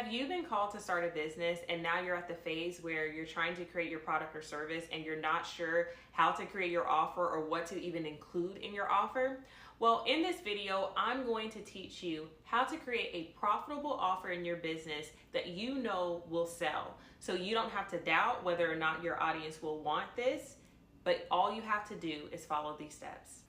Have you been called to start a business and now you're at the phase where you're trying to create your product or service and you're not sure how to create your offer or what to even include in your offer? Well, in this video, I'm going to teach you how to create a profitable offer in your business that you know will sell. So you don't have to doubt whether or not your audience will want this, but all you have to do is follow these steps.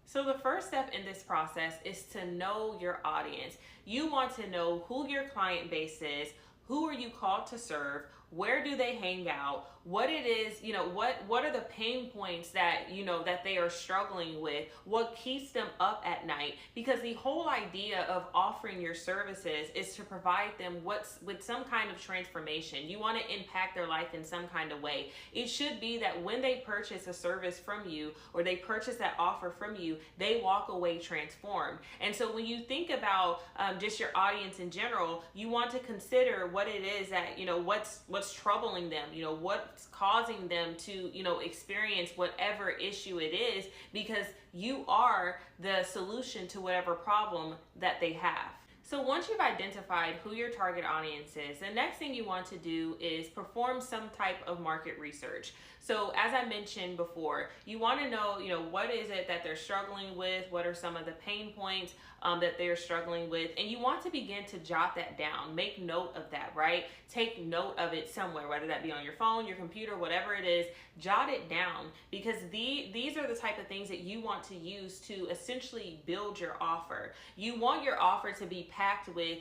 So the first step in this process is to know your audience. You want to know who your client base is, who are you called to serve, where do they hang out, what it is, what are the pain points that, that they are struggling with, what keeps them up at night. Because the whole idea of offering your services is to provide them with some kind of transformation. You want to impact their life in some kind of way. It should be that when they purchase a service from you or they purchase that offer from you, they walk away transformed. And so when you think about just your audience in general, you want to consider what it is that, what's troubling them, what's causing them to, experience whatever issue it is, because you are the solution to whatever problem that they have. So once you've identified who your target audience is, the next thing you want to do is perform some type of market research. So as I mentioned before, you want to know, what is it that they're struggling with? What are some of the pain points that they're struggling with? And you want to begin to jot that down. Make note of that, right? Take note of it somewhere, whether that be on your phone, your computer, whatever it is, jot it down, because these are the type of things that you want to use to essentially build your offer. You want your offer to be packed with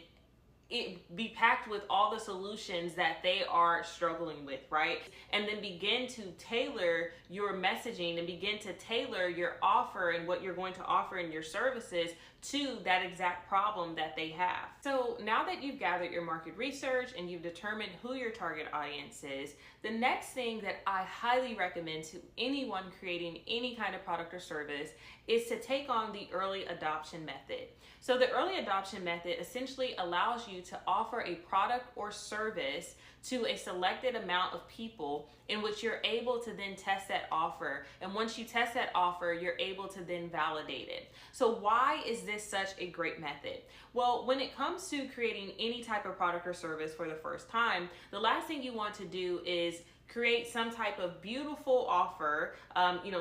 all the solutions that they are struggling with, right? And then begin to tailor your messaging and begin to tailor your offer and what you're going to offer in your services to that exact problem that they have. So now that you've gathered your market research and you've determined who your target audience is, the next thing that I highly recommend to anyone creating any kind of product or service is to take on the early adoption method. So the early adoption method essentially allows you to offer a product or service to a selected amount of people in which you're able to then test that offer. And once you test that offer, you're able to then validate it. So why is this such a great method? Well, when it comes to creating any type of product or service for the first time, the last thing you want to do is create some type of beautiful offer,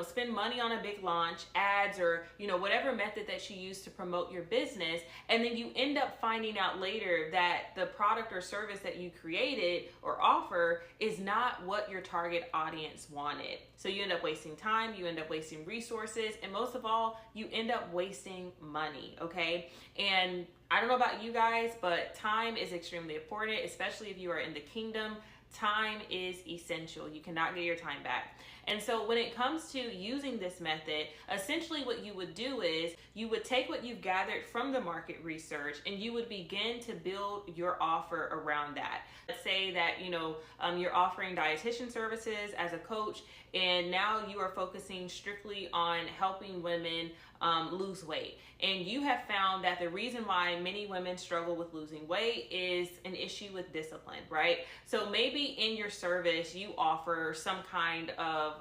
spend money on a big launch, ads, or whatever method that you use to promote your business, and then you end up finding out later that the product or service that you created or offer is not what your target audience wanted. So you end up wasting time, you end up wasting resources, and most of all, you end up wasting money, okay? And I don't know about you guys, but time is extremely important, especially if you are in the kingdom. Time is essential. You cannot get your time back. And so when it comes to using this method, essentially what you would do is you would take what you've gathered from the market research and you would begin to build your offer around that. Let's say that, you're offering dietitian services as a coach, and now you are focusing strictly on helping women lose weight. And you have found that the reason why many women struggle with losing weight is an issue with discipline, right? So maybe in your service, you offer some kind of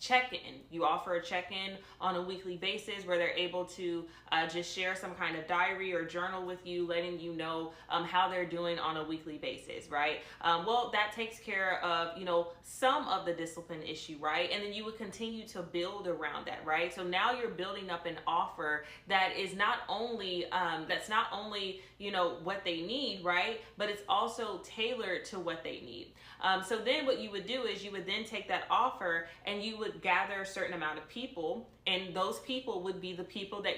check-in. You offer a check-in on a weekly basis where they're able to just share some kind of diary or journal with you, letting you know how they're doing on a weekly basis, right? Well, that takes care of, some of the discipline issue, right? And then you would continue to build around that, right? So now you're building up an offer that is not only, what they need, right? But it's also tailored to what they need. So then what you would do is you would then take that offer and you would gather a certain amount of people, and those people would be the people that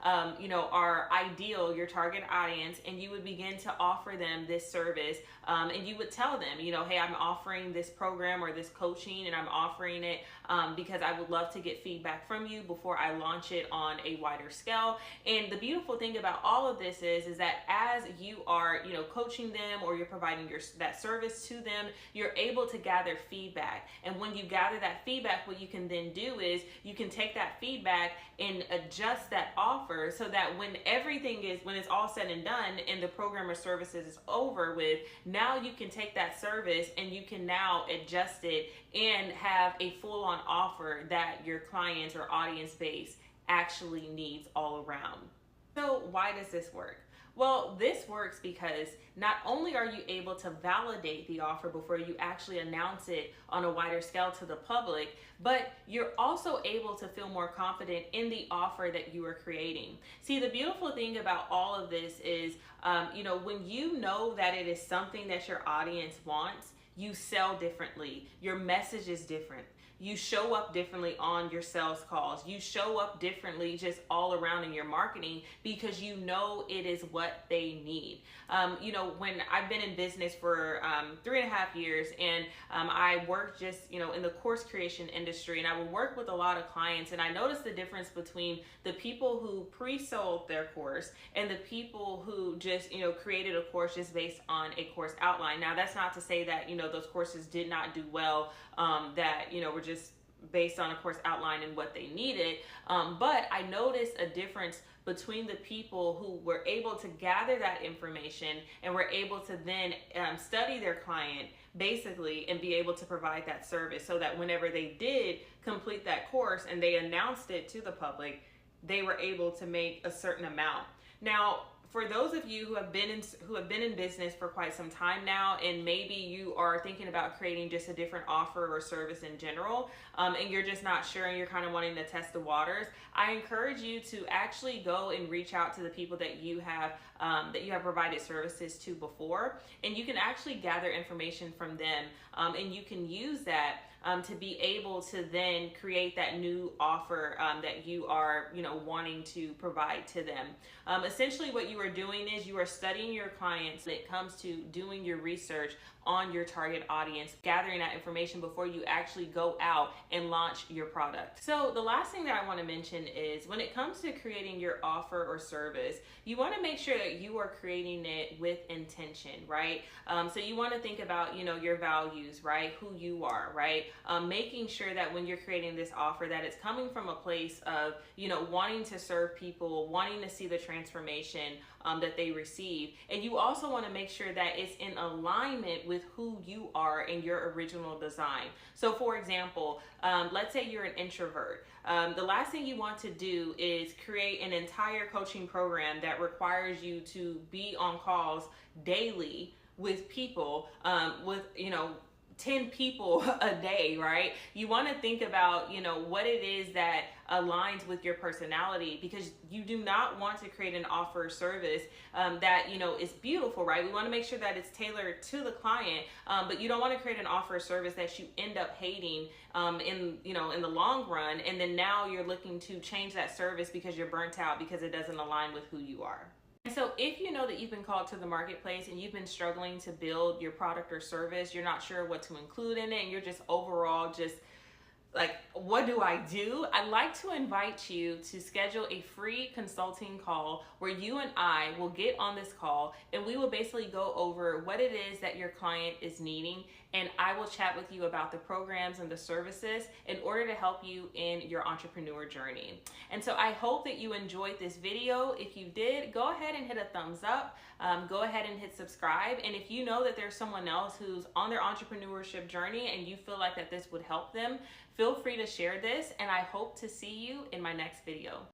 are ideal, your target audience, and you would begin to offer them this service, and you would tell them, hey, I'm offering this program or this coaching, and I'm offering it because I would love to get feedback from you before I launch it on a wider scale. And the beautiful thing about all of this is that as you are, coaching them or you're providing that service to them, you're able to gather feedback. And when you gather that feedback, what you can then do is you can take that feedback and adjust that offer so that when it's all said and done and the program or services is over with, now you can take that service and you can now adjust it and have a full-on offer that your clients or audience base actually needs all around. So why does this work? Well, this works because not only are you able to validate the offer before you actually announce it on a wider scale to the public, but you're also able to feel more confident in the offer that you are creating. See, the beautiful thing about all of this is, when you know that it is something that your audience wants, you sell differently. Your message is different. You show up differently on your sales calls. You show up differently just all around in your marketing because you know it is what they need. When I've been in business for 3.5 years, and I worked just, in the course creation industry, and I would work with a lot of clients, and I noticed the difference between the people who pre-sold their course and the people who just, created a course just based on a course outline. Now, that's not to say that, those courses did not do well, that, were just based on a course outline and what they needed. But I noticed a difference between the people who were able to gather that information and were able to then study their client basically and be able to provide that service, so that whenever they did complete that course and they announced it to the public, they were able to make a certain amount. Now, for those of you who have been in business for quite some time now, and maybe you are thinking about creating just a different offer or service in general, and you're just not sure and you're kind of wanting to test the waters, I encourage you to actually go and reach out to the people that you have provided services to before, and you can actually gather information from them, and you can use that to be able to then create that new offer that you are, wanting to provide to them. Essentially, what you are doing is you are studying your clients when it comes to doing your research on your target audience, gathering that information before you actually go out and launch your product. So the last thing that I want to mention is, when it comes to creating your offer or service, you want to make sure that you are creating it with intention, right? So you want to think about, your values, right? Who you are, right? Making sure that when you're creating this offer, that it's coming from a place of, wanting to serve people, wanting to see the transformation that they receive. And you also want to make sure that it's in alignment with who you are in your original design. So for example, let's say you're an introvert. The last thing you want to do is create an entire coaching program that requires you to be on calls daily with people, with 10 people a day, right? You want to think about, what it is that aligns with your personality, because you do not want to create an offer or service that, is beautiful, right? We want to make sure that it's tailored to the client, but you don't want to create an offer or service that you end up hating in the long run, and then now you're looking to change that service because you're burnt out because it doesn't align with who you are. And so if you know that you've been called to the marketplace and you've been struggling to build your product or service, you're not sure what to include in it, and you're just overall just like, what do I do? I'd like to invite you to schedule a free consulting call where you and I will get on this call, and we will basically go over what it is that your client is needing, and I will chat with you about the programs and the services in order to help you in your entrepreneur journey. And so I hope that you enjoyed this video. If you did, go ahead and hit a thumbs up. Go ahead and hit subscribe. And if you know that there's someone else who's on their entrepreneurship journey and you feel like that this would help them, feel free to share this, and I hope to see you in my next video.